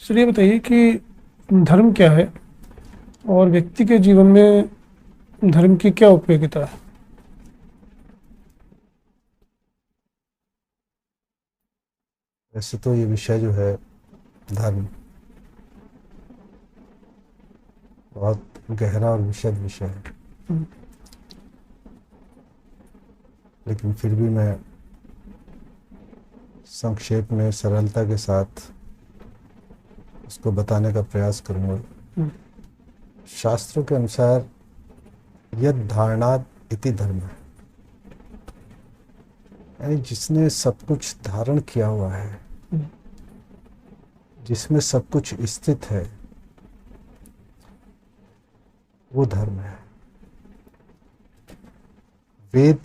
Sir ये बताइए कि धर्म क्या है और व्यक्ति के जीवन में धर्म की क्या उपयोगिता है? वैसे तो ये विषय जो है धर्म बहुत गहरा और विशद विषय है, हम्म, लेकिन फिर भी मैं संक्षेप में सरलता के साथ उसको बताने का प्रयास करूंगा। हम्म, शास्त्रों के अनुसार यद धारणात् इति धर्म है, यानी जिसने सब कुछ धारण किया हुआ है, हम्म, जिसमें सब कुछ स्थित है, वो धर्म है। वेद,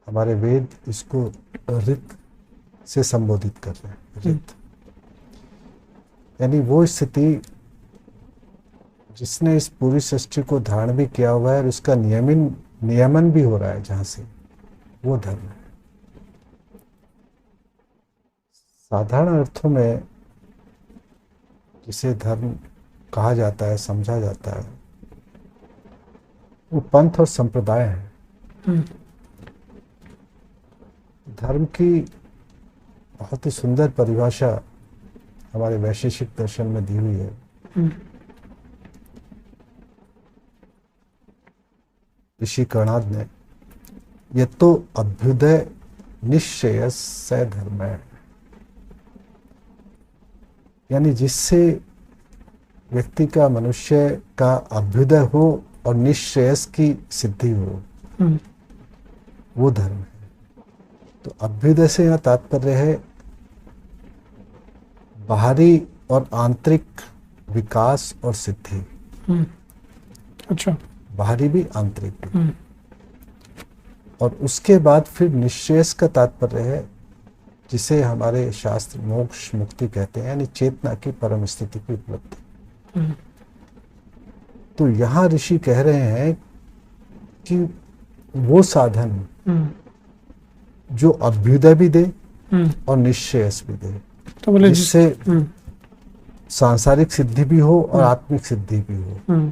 हमारे वेद इसको ऋत से संबोधित कर रहे हैं। ऋत यानी वो स्थिति जिसने इस पूरी सृष्टि को धारण भी किया हुआ है और उसका नियमन भी हो रहा है, जहां से वो धर्म है। साधारण अर्थों में जिसे धर्म कहा जाता है, समझा जाता है, वो पंथ और संप्रदाय है। हम्म, धर्म की बहुत ही सुंदर परिभाषा हमारे वैशेषिक दर्शन में दी हुई है। हम्म, ऋषि कर्णाद ने, ये तो अभ्युदय निश्चयस स धर्म है, यानी जिससे व्यक्ति का, मनुष्य का अभ्युदय हो और निश्चयस की सिद्धि हो, हम्म, वो धर्म है। तो अभ्युदय से यहाँ तात्पर्य है बाहरी और आंतरिक विकास और सिद्धि। हम्म, अच्छा। बाहरी भी, आंतरिक भी। हम्म, और उसके बाद फिर निश्चेष का तात्पर्य है जिसे हमारे शास्त्र मोक्ष मुक्ति कहते हैं, यानी चेतना की परम स्थिति की उपलब्धि। हम्म, तो यहाँ ऋषि कह रहे हैं कि वो साधन हम्म, जो अभ्युदय भी दे हम्म, और निश्चेष भी दे, तो बोले जिससे हम्म, सांसारिक सिद्धि भी हो और आत्मिक सिद्धि भी हो, हम्म,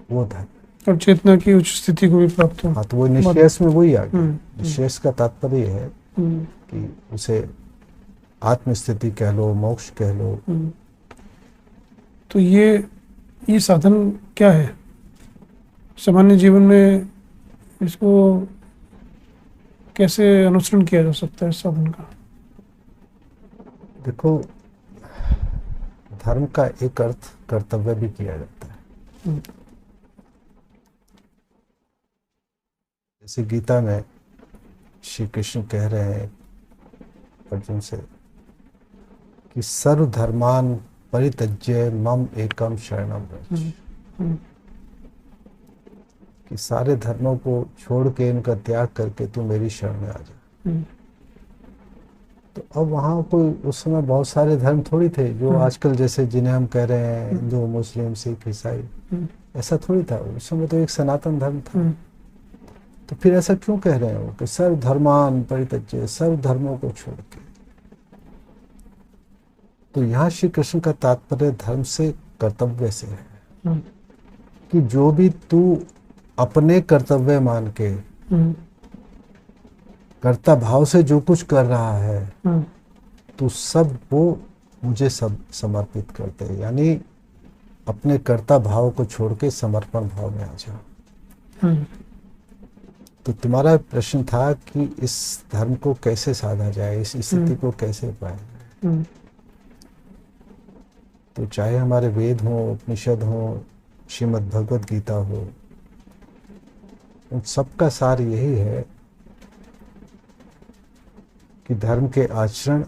वो धर्म। और चेतना की उच्च स्थिति को भी प्राप्त हो। हाँ, तो वो निश्चेष में वही आ गया। हम्म, निश्चेष का तात्पर्य है हम्म, कि उसे आत्मस्थिति कह लो, मोक्ष कह लो। हम्म। तो ये साधन क्या है सामान्य जीवन में? इसको कैसे अनुसरण किया जा सकता है इस साधन का? देखो, धर्म का एक अर्थ कर्तव्य भी किया जाता है। हम्म, जैसे गीता में श्री कृष्ण कह रहे हैं अर्जुन से कि सर्वधर्मान परित्यज्य मम एकम शरणम व्रज, हम्म, कि सारे धर्मों को छोड़ के, इनका त्याग करके तू मेरी शरण में आ जा। हम्म, तो अब वहाँ कोई उस समय बहुत सारे धर्म थोड़ी थे जो आजकल जैसे जिन्हें हम कह रहे हैं हिंदू, मुस्लिम, सिख, ईसाई, ऐसा थोड़ी था। उस समय तो एक सनातन धर्म था। तो फिर ऐसा क्यों कह रहे हो कि सर्व धर्मान परित्यज्य, सर्व धर्मों को छोड़ के? तो यहाँ श्री कृष्ण का तात्पर्य धर्म से, कर्तव्य से है कि जो भी तू अपने कर्तव्य मान के, कर्ता भाव से जो कुछ कर रहा है, तो सब वो मुझे सब समर्पित करते हैं, यानी अपने कर्ता भाव को छोड़ के समर्पण भाव में आ जाओ। तो तुम्हारा प्रश्न था कि इस धर्म को कैसे साधा जाए, इस स्थिति को कैसे पाए। तो चाहे हमारे वेद हो, उपनिषद हो, श्रीमद् भगवद गीता हो, उन सबका सार यही है कि धर्म के आचरण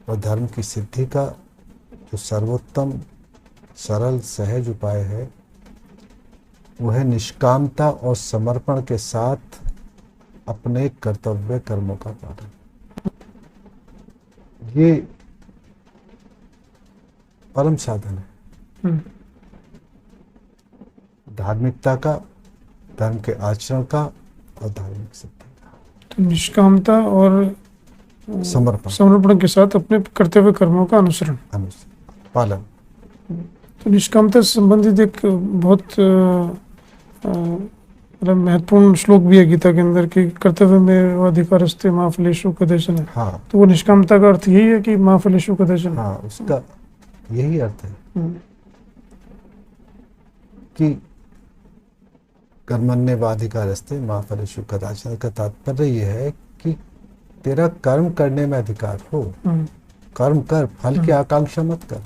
और धर्म की सिद्धि का जो सर्वोत्तम, सरल, सहज उपाय है वो है निष्कामता और समर्पण के साथ अपने कर्तव्य कर्मों का पालन। ये परम साधन है धार्मिकता का, धर्म के आचरण का और धार्मिक सिद्धि का। तो निष्कामता और समर्पण के साथ अपने कर्तव्य कर्मों का अनुसरण, पालन। तो निष्कामता से संबंधित एक बहुत मतलब महत्वपूर्ण श्लोक भी है गीता के अंदर कि कर्तव्य में अधिकारस्ते माँ फलेषु कदाचन। हाँ, तो वो निष्कामता का अर्थ यही है कि माँ फलेषु कदाचन। हाँ, उसका यही अर्थ है कि कर्मण्येवाधिकारस्ते माँ फलेषु कदाचन का तात्पर्य यह है कि तेरा कर्म करने में अधिकार हो। कर्म कर, फल की आकांक्षा मत कर,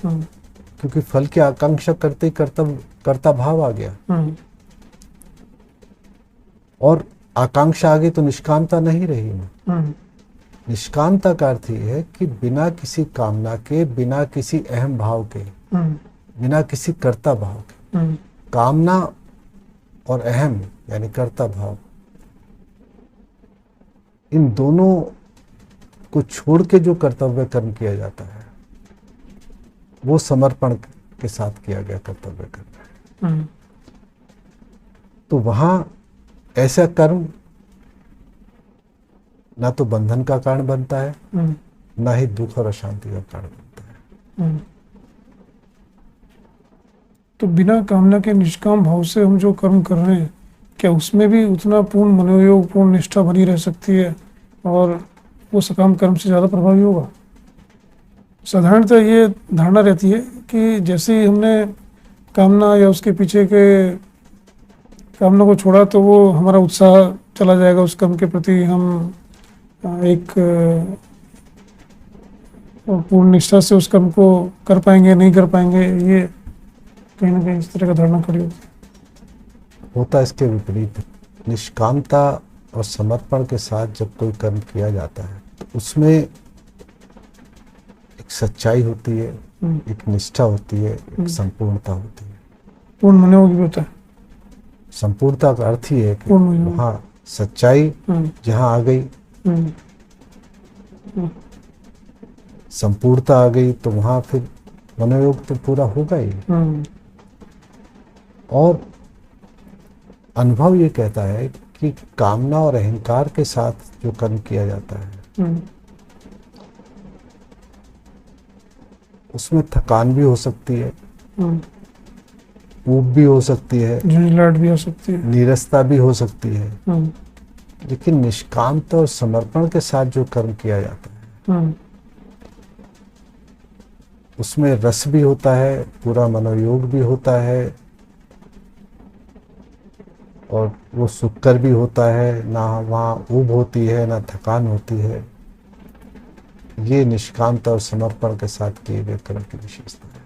क्योंकि फल की आकांक्षा करते ही कर्ता भाव आ गया और आकांक्षा आ गई तो निष्कामता नहीं रही ना। निष्कामता का अर्थ ये है कि बिना किसी कामना के, बिना किसी अहम भाव के, बिना किसी कर्ता भाव के, कामना और अहम यानी कर्ता भाव, इन दोनों को छोड़ के जो कर्तव्य कर्म किया जाता है वो समर्पण के साथ किया गया कर्तव्य कर्म। तो वहां ऐसा कर्म ना तो बंधन का कारण बनता है, ना ही दुख और अशांति का कारण बनता है। तो बिना कामना के निष्काम भाव से हम जो कर्म कर रहे हैं, क्या उसमें भी उतना पूर्ण मनोयोग, पूर्ण निष्ठा बनी रह सकती है और वो सकाम कर्म से ज़्यादा प्रभावी होगा? साधारणतः ये धारणा रहती है कि जैसे ही हमने कामना या उसके पीछे के कामना को छोड़ा तो वो हमारा उत्साह चला जाएगा उस कर्म के प्रति, हम एक पूर्ण निष्ठा से उस कर्म को कर पाएंगे नहीं कर पाएंगे, ये कहीं ना कहीं इस तरह का धारणा खड़ी होती है। होता इसके विपरीत। निष्कामता और समर्पण के साथ जब कोई कर्म किया जाता है तो उसमें एक सच्चाई होती है, एक निष्ठा होती है, एक संपूर्णता होती है। पूर्ण मनोयोग भी होता है। संपूर्णता का अर्थ ही है कि वहाँ सच्चाई जहाँ आ गई, संपूर्णता आ गई, तो वहाँ फिर मनोयोग तो पूरा होगा ही। और अनुभव ये कहता है कि कामना और अहंकार के साथ जो कर्म किया जाता है उसमें थकान भी हो सकती है, ऊब भी हो सकती है, झुंझलाहट भी हो सकती है, नीरसता भी हो सकती है। लेकिन निष्कामता और समर्पण के साथ जो कर्म किया जाता है उसमें रस भी होता है, पूरा मनोयोग भी होता है और वो सुखकर भी होता है, ना वहाँ ऊब होती है ना थकान होती है। ये निष्कामता और समर्पण के साथ किए गए कर्म की विशेषता है।